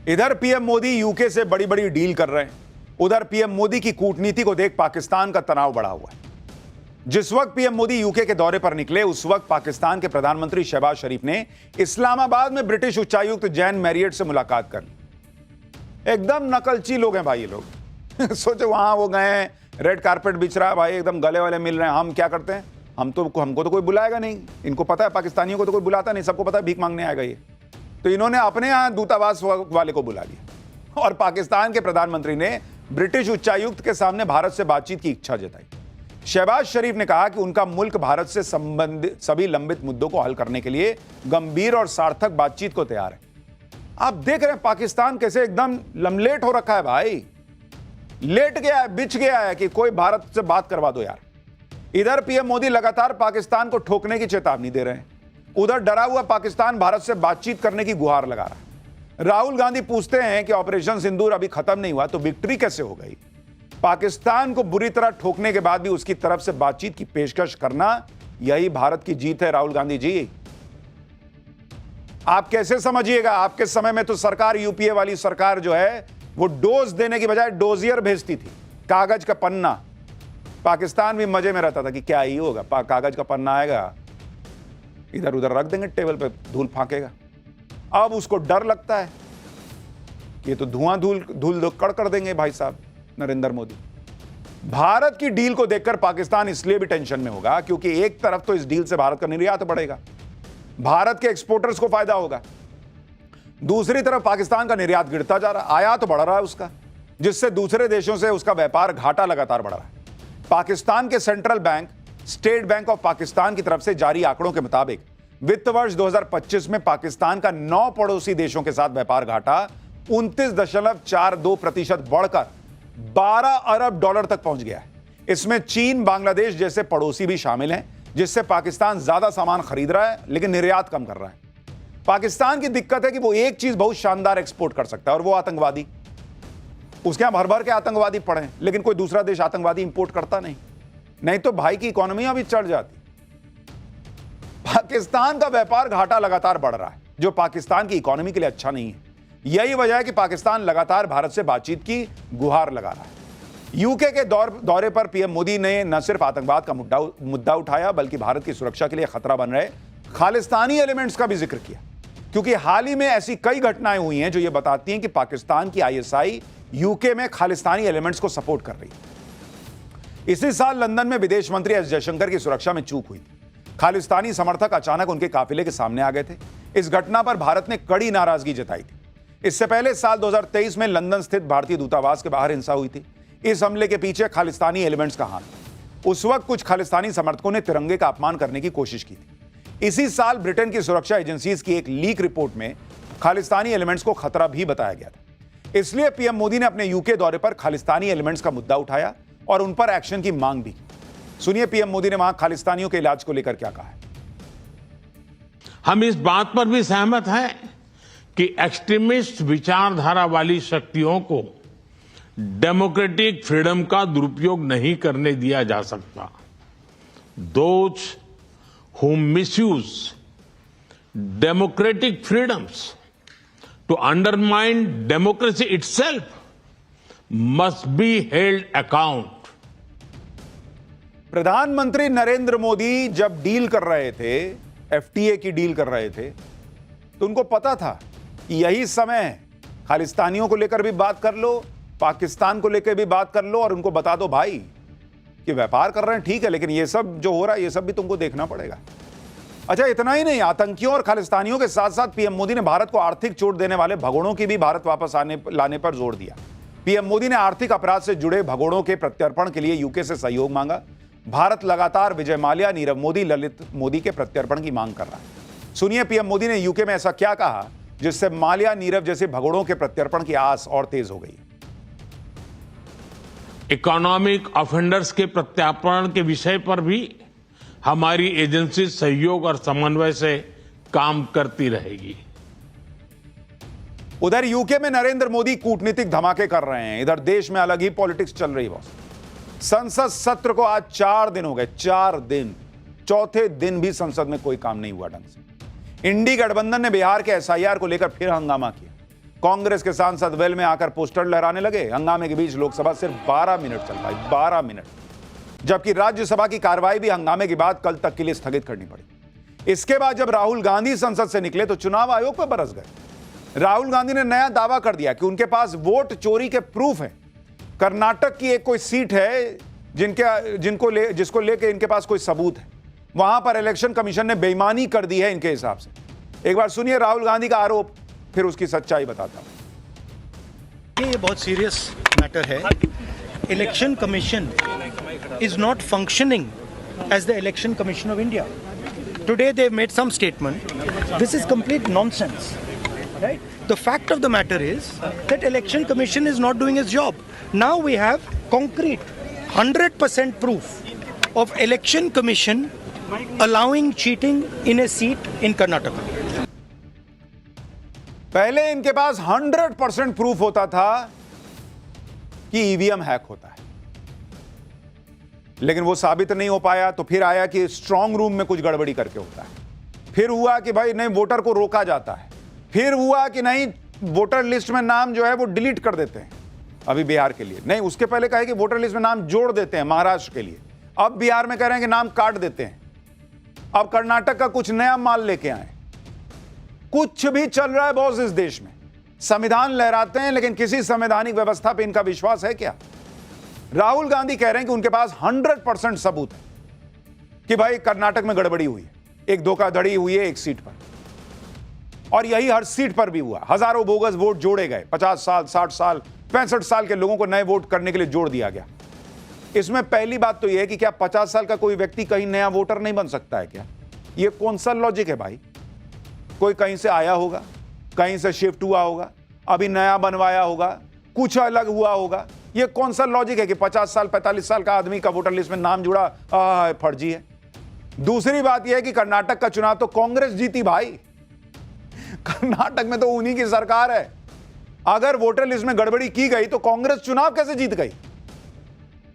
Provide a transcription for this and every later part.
इधर PM Modi UK से बड़ी बड़ी डील कर रहे हैं, उधर पीएम मोदी की कूटनीति को देख पाकिस्तान का तनाव बढ़ा हुआ है। जिस वक्त पीएम मोदी यूके के दौरे पर निकले, उस वक्त पाकिस्तान के प्रधानमंत्री शहबाज शरीफ ने इस्लामाबाद में ब्रिटिश उच्चायुक्त जैन मैरियट से मुलाकात कर ली। एकदम नकलची लोग हैं भाई ये लोग। सोचो वहां वो गए हैं, रेड कारपेट बिछ रहा है भाई, एकदम गले वाले मिल रहे हैं। हम क्या करते हैं, हमको तो कोई बुलाएगा नहीं। इनको पता है पाकिस्तानियों को तो कोई बुलाता नहीं, सबको पता है भीख मांगने आएगा ये। तो इन्होंने अपने यहां दूतावास वाले को बुला लिया और पाकिस्तान के प्रधानमंत्री ने ब्रिटिश उच्चायुक्त के सामने भारत से बातचीत की इच्छा जताई। शहबाज शरीफ ने कहा कि उनका मुल्क भारत से संबंधित सभी लंबित मुद्दों को हल करने के लिए गंभीर और सार्थक बातचीत को तैयार है। आप देख रहे हैं पाकिस्तान कैसे एकदम लमलेट हो रखा है भाई, लेट गया है, बिछ गया है कि कोई भारत से बात करवा दो यार। इधर पीएम मोदी लगातार पाकिस्तान को ठोकने की चेतावनी दे रहे हैं, उधर डरा हुआ पाकिस्तान भारत से बातचीत करने की गुहार लगा रहा है। राहुल गांधी पूछते हैं कि ऑपरेशन सिंदूर अभी खत्म नहीं हुआ तो विक्ट्री कैसे हो गई। पाकिस्तान को बुरी तरह ठोकने के बाद भी उसकी तरफ से बातचीत की पेशकश करना, यही भारत की जीत है राहुल गांधी जी। आप कैसे समझिएगा, आपके समय में तो सरकार, यूपीए वाली सरकार जो है, वो डोज देने की बजाय डोजियर भेजती थी, कागज का पन्ना। पाकिस्तान भी मजे में रहता था कि क्या ही होगा, कागज का पन्ना आएगा, इधर उधर रख देंगे टेबल पे, धूल फांकेगा। अब उसको डर लगता है, ये तो धुआं धूल कड़ कर देंगे भाई साहब नरेंद्र मोदी। भारत की डील को देखकर पाकिस्तान इसलिए भी टेंशन में होगा क्योंकि एक तरफ तो इस डील से भारत का निर्यात बढ़ेगा, भारत के एक्सपोर्टर्स को फायदा होगा, दूसरी तरफ पाकिस्तान का निर्यात गिरता जा रहा है, आयात बढ़ रहा है उसका, जिससे दूसरे देशों से उसका व्यापार घाटा लगातार बढ़ रहा है। पाकिस्तान के central bank state bank of Pakistan की तरफ से जारी आंकड़ों के मुताबिक वित्त वर्ष 2025 में पाकिस्तान का 9 पड़ोसी देशों के साथ व्यापार घाटा 29.42% बढ़कर 12 अरब डॉलर तक पहुंच गया है। इसमें चीन, बांग्लादेश जैसे पड़ोसी भी शामिल हैं, जिससे पाकिस्तान ज्यादा सामान खरीद रहा है लेकिन निर्यात कम कर रहा है। पाकिस्तान की दिक्कत है कि वो एक चीज बहुत शानदार एक्सपोर्ट कर सकता है और वो आतंकवादी। उसके यहां भर भर के आतंकवादी पड़े, लेकिन कोई दूसरा देश आतंकवादी इंपोर्ट करता नहीं तो भाई की इकोनॉमी अभी चढ़ जाती। पाकिस्तान का व्यापार घाटा लगातार बढ़ रहा है, जो पाकिस्तान की इकोनॉमी के लिए अच्छा नहीं है। यही वजह है कि पाकिस्तान लगातार भारत से बातचीत की गुहार लगा रहा है। यूके के दौरे पर पीएम मोदी ने न सिर्फ आतंकवाद का मुद्दा उठाया, बल्कि भारत की सुरक्षा के लिए खतरा बन रहे खालिस्तानी एलिमेंट्स का भी जिक्र किया, क्योंकि हाल ही में ऐसी कई घटनाएं हुई हैं जो ये बताती हैं कि पाकिस्तान की आईएसआई यूके में खालिस्तानी एलिमेंट्स को सपोर्ट कर रही है। इसी साल लंदन में विदेश मंत्री एस जयशंकर की सुरक्षा में चूक हुई थी। खालिस्तानी समर्थक अचानक उनके काफिले के सामने आ गए थे। इस घटना पर भारत ने कड़ी नाराजगी जताई थी। इससे पहले साल 2023 में लंदन स्थित भारतीय दूतावास के बाहर हिंसा हुई थी। इस हमले के पीछे खालिस्तानी एलिमेंट्स का हाथ था। उस वक्त कुछ खालिस्तानी समर्थकों ने तिरंगे का अपमान करने की कोशिश की थी। इसी साल ब्रिटेन की सुरक्षा एजेंसीज की एक लीक रिपोर्ट में खालिस्तानी एलिमेंट्स को खतरा भी बताया गया था। इसलिए पीएम मोदी ने अपने यूके दौरे पर खालिस्तानी एलिमेंट्स का मुद्दा उठाया और उन पर एक्शन की मांग भी की। सुनिए पीएम मोदी ने वहां खालिस्तानियों के इलाज को लेकर क्या कहा है। हम इस बात पर भी सहमत हैं कि एक्सट्रीमिस्ट विचारधारा वाली शक्तियों को डेमोक्रेटिक फ्रीडम का दुरुपयोग नहीं करने दिया जा सकता। Those who misuse democratic freedoms to undermine democracy itself must be held account. प्रधानमंत्री नरेंद्र मोदी जब डील कर रहे थे, एफटीए की डील कर रहे थे, तो उनको पता था कि यही समय है, खालिस्तानियों को लेकर भी बात कर लो, पाकिस्तान को लेकर भी बात कर लो और उनको बता दो भाई कि व्यापार कर रहे हैं ठीक है, लेकिन ये सब जो हो रहा है ये सब भी तुमको देखना पड़ेगा। अच्छा, इतना ही नहीं, आतंकियों और खालिस्तानियों के साथ साथ पीएम मोदी ने भारत को आर्थिक चोट देने वाले भगोड़ों की भी भारत वापस लाने पर जोर दिया। पीएम मोदी ने आर्थिक अपराध से जुड़े भगोड़ों के प्रत्यर्पण के लिए यूके से सहयोग मांगा। भारत लगातार विजय माल्या, नीरव मोदी, ललित मोदी के प्रत्यर्पण की मांग कर रहा है। सुनिए पीएम मोदी ने यूके में ऐसा क्या कहा जिससे माल्या, नीरव जैसे भगोड़ों के प्रत्यर्पण की आस और तेज हो गई। इकोनॉमिक ऑफेंडर्स के प्रत्यार्पण के विषय पर भी हमारी एजेंसी सहयोग और समन्वय से काम करती रहेगी। उधर यूके में नरेंद्र मोदी कूटनीतिक धमाके कर रहे हैं, इधर देश में अलग ही पॉलिटिक्स चल रही है। संसद सत्र को आज 4 दिन हो गए, 4 दिन, चौथे दिन भी संसद में कोई काम नहीं हुआ ढंग से। इंडी गठबंधन ने बिहार के एसआईआर को लेकर फिर हंगामा किया। कांग्रेस के सांसद वेल में आकर पोस्टर लहराने लगे। हंगामे के बीच लोकसभा सिर्फ 12 मिनट चल पाई, 12 मिनट, जबकि राज्यसभा की कार्रवाई भी हंगामे के बाद कल तक के लिए स्थगित करनी पड़ी। इसके बाद जब राहुल गांधी संसद से निकले तो चुनाव आयोग पर बरस गए। राहुल गांधी ने नया दावा कर दिया कि उनके पास वोट चोरी के प्रूफ हैं। कर्नाटक की एक कोई सीट है जिसको लेके इनके पास कोई सबूत है। वहां पर इलेक्शन कमीशन ने बेईमानी कर दी है इनके हिसाब से। एक बार सुनिए राहुल गांधी का आरोप, फिर उसकी सच्चाई बताता हूं। ये बहुत सीरियस मैटर है। Election commission is not functioning as the election commission of India. Today they have made some statement. This is complete nonsense, right? The fact of the matter is that election commission is not doing its job. Now we have concrete 100% proof of election commission allowing cheating in a seat in Karnataka. पहले इनके पास 100% proof होता था कि EVM hack होता है, लेकिन वो साबित नहीं हो पाया। तो फिर आया कि स्ट्रांग रूम में कुछ गड़बड़ी करके होता है। फिर हुआ कि भाई नहीं, वोटर को रोका जाता है। फिर हुआ कि नहीं, वोटर लिस्ट में नाम जो है वो डिलीट कर देते हैं। अभी बिहार के लिए नहीं, उसके पहले कहे कि वोटर लिस्ट में नाम जोड़ देते हैं महाराष्ट्र के लिए। अब बिहार में कह रहे हैं कि नाम काट देते हैं। अब कर्नाटक का कुछ नया माल लेके आए। कुछ भी चल रहा है बॉस इस देश में। संविधान लहराते हैं, लेकिन किसी संवैधानिक व्यवस्था पे इनका विश्वास है क्या? राहुल गांधी कह रहे हैं कि उनके पास 100% सबूत है कि भाई कर्नाटक में गड़बड़ी हुई है, एक धोखाधड़ी हुई है एक सीट पर, और यही हर सीट पर भी हुआ। हजारों बोगस वोट जोड़े गए। 50 साल, 60 साल, 65 साल के लोगों को नए वोट करने के लिए जोड़ दिया गया। इसमें पहली बात तो यह है कि क्या 50 साल का कोई व्यक्ति कहीं नया वोटर नहीं बन सकता है क्या? यह कौन सा लॉजिक है भाई? कोई कहीं से आया होगा, कहीं से शिफ्ट हुआ होगा, अभी नया बनवाया होगा, कुछ अलग हुआ होगा। ये कौन सा लॉजिक है कि 50 साल 45 साल का आदमी का वोटर लिस्ट में नाम जुड़ा? फर्जी है। दूसरी बात यह है कि कर्नाटक का चुनाव तो कांग्रेस जीती भाई। कर्नाटक में तो उन्हीं की सरकार है। अगर वोटर लिस्ट में गड़बड़ी की गई तो कांग्रेस चुनाव कैसे जीत गई?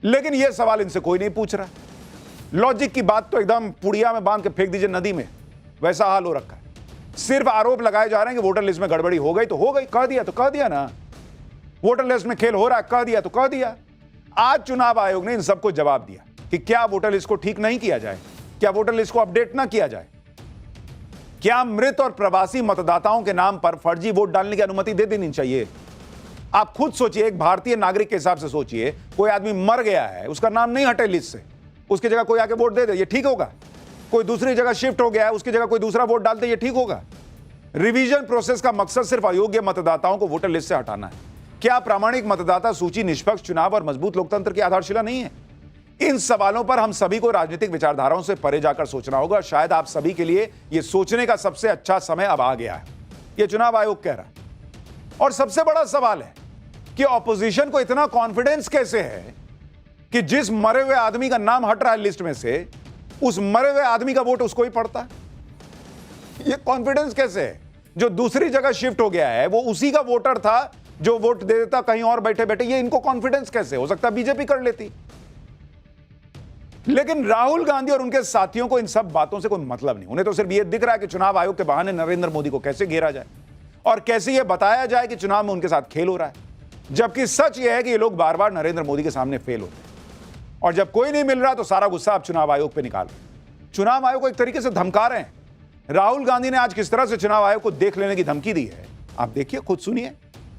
लेकिन यह सवाल इनसे कोई नहीं पूछ रहा। लॉजिक की बात तो एकदम पुड़िया में बांध के फेंक दीजिए नदी में, वैसा हाल हो रखा है। सिर्फ आरोप लगाए जा रहे हैं कि वोटर लिस्ट में गड़बड़ी हो गई तो हो गई, कह दिया तो कह दिया ना। वोटर लिस्ट में खेल हो रहा है, कह दिया तो कह दिया। आज चुनाव आयोग ने इन सबको जवाब दिया कि क्या वोटर लिस्ट को ठीक नहीं किया जाए, क्या वोटर लिस्ट को अपडेट ना किया जाए, क्या मृत और प्रवासी मतदाताओं के नाम पर फर्जी वोट डालने की अनुमति दे देनी चाहिए। आप खुद सोचिए, एक भारतीय नागरिक के हिसाब से सोचिए, कोई आदमी मर गया है, उसका नाम नहीं हटे लिस्ट से, उसकी जगह कोई आके वोट दे दे, ये ठीक होगा? कोई दूसरी जगह शिफ्ट हो गया है, उसकी जगह कोई दूसरा वोट डालते, ये ठीक होगा? रिवीजन प्रोसेस का मकसद सिर्फ अयोग्य मतदाताओं को वोटर लिस्ट से हटाना है। क्या प्रामाणिक मतदाता सूची निष्पक्ष चुनाव और मजबूत लोकतंत्र की आधारशिला नहीं है? इन सवालों पर हम सभी को राजनीतिक विचारधाराओं से परे जाकर सोचना होगा। शायद आप सभी के लिए यह सोचने का सबसे अच्छा समय अब आ गया है, यह चुनाव आयोग कह रहा है। और सबसे बड़ा सवाल है कि ऑपोजिशन को इतना कॉन्फिडेंस कैसे है कि जिस मरे हुए आदमी का नाम हट रहा है लिस्ट में से, उस मरे हुए आदमी का वोट उसको ही पड़ता है? यह कॉन्फिडेंस कैसे है? जो दूसरी जगह शिफ्ट हो गया है वो उसी का वोटर था जो वोट दे देता कहीं और बैठे बैठे। ये इनको कॉन्फिडेंस कैसे? हो सकता बीजेपी कर लेती। लेकिन राहुल गांधी और उनके साथियों को इन सब बातों से कोई मतलब नहीं। उन्हें तो सिर्फ यह दिख रहा है कि चुनाव आयोग के बहाने नरेंद्र मोदी को कैसे घेरा जाए और कैसे यह बताया जाए कि चुनाव में उनके साथ खेल हो रहा है। जबकि सच यह है कि ये लोग बार बार नरेंद्र मोदी के सामने फेल होते हैं, और जब कोई नहीं मिल रहा तो सारा गुस्सा आप चुनाव आयोग पर निकाल रहे हैं। चुनाव आयोग को एक तरीके से धमका रहे हैं। राहुल गांधी ने आज किस तरह से चुनाव आयोग को देख लेने की धमकी दी है, आप देखिए, खुद सुनिए।